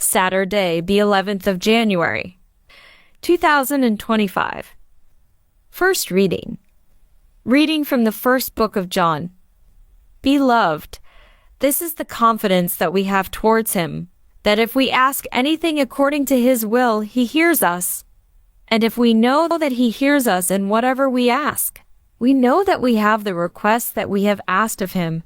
Saturday, the 11th of January, 2025. First reading. Reading from the first book of John. Beloved, this is the confidence that we have towards him, that if we ask anything according to his will, he hears us. And if we know that he hears us in whatever we ask, we know that we have the requests that we have asked of him.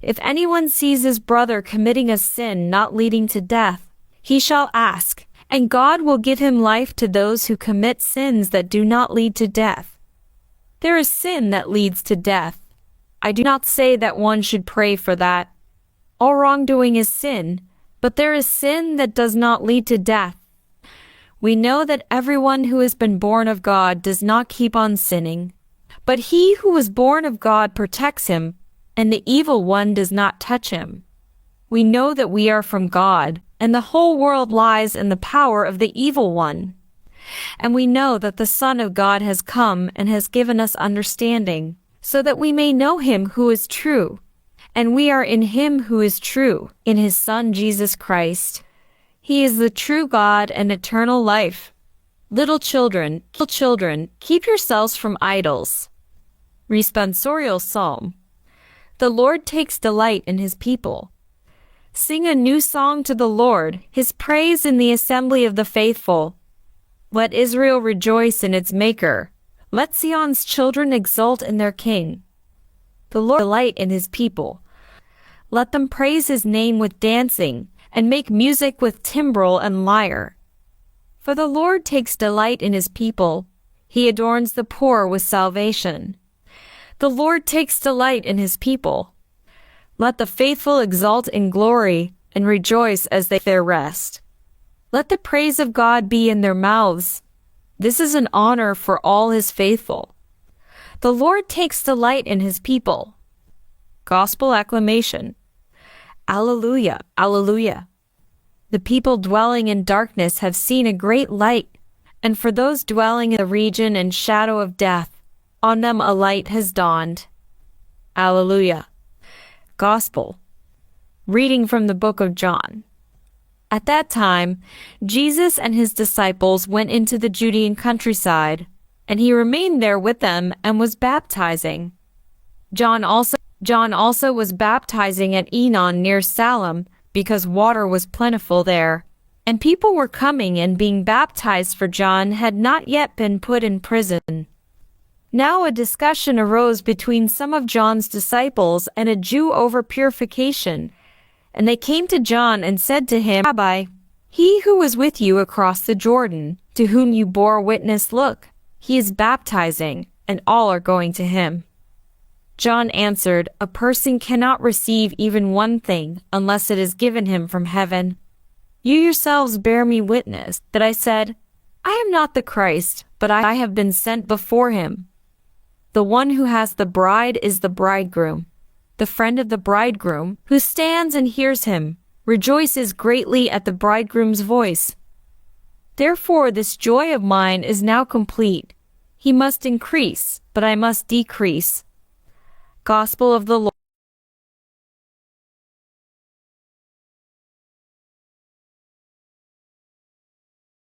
If anyone sees his brother committing a sin not leading to death, he shall ask, and God will give him life to those who commit sins that do not lead to death. There is sin that leads to death. I do not say that one should pray for that. All wrongdoing is sin, but there is sin that does not lead to death. We know that everyone who has been born of God does not keep on sinning, but he who was born of God protects him, and the evil one does not touch him. We know that we are from God, and the whole world lies in the power of the evil one. And we know that the Son of God has come and has given us understanding, so that we may know him who is true. And we are in him who is true, in his Son Jesus Christ. He is the true God and eternal life. Little children, keep yourselves from idols. Responsorial Psalm. The Lord takes delight in his people. Sing a new song to the Lord, his praise in the assembly of the faithful. Let Israel rejoice in its Maker. Let Zion's children exult in their King. The Lord delight in his people. Let them praise his name with dancing, and make music with timbrel and lyre. For the Lord takes delight in his people. He adorns the poor with salvation. The Lord takes delight in his people. Let the faithful exult in glory, and rejoice as they their rest. Let the praise of God be in their mouths. This is an honor for all his faithful. The Lord takes delight in his people. Gospel acclamation. Alleluia, alleluia. The people dwelling in darkness have seen a great light, and for those dwelling in the region and shadow of death, on them a light has dawned. Alleluia. Gospel. Reading from the book of John. At that time, Jesus and his disciples went into the Judean countryside, and he remained there with them and was baptizing. John also was baptizing at Enon near Salem, because water was plentiful there, and people were coming and being baptized, for John had not yet been put in prison. Now a discussion arose between some of John's disciples and a Jew over purification. And they came to John and said to him, Rabbi, he who was with you across the Jordan, to whom you bore witness, look, he is baptizing, and all are going to him. John answered, a person cannot receive even one thing unless it is given him from heaven. You yourselves bear me witness that I said, I am not the Christ, but I have been sent before him. The one who has the bride is the bridegroom. The friend of the bridegroom, who stands and hears him, rejoices greatly at the bridegroom's voice. Therefore this joy of mine is now complete. He must increase, but I must decrease. Gospel of the Lord.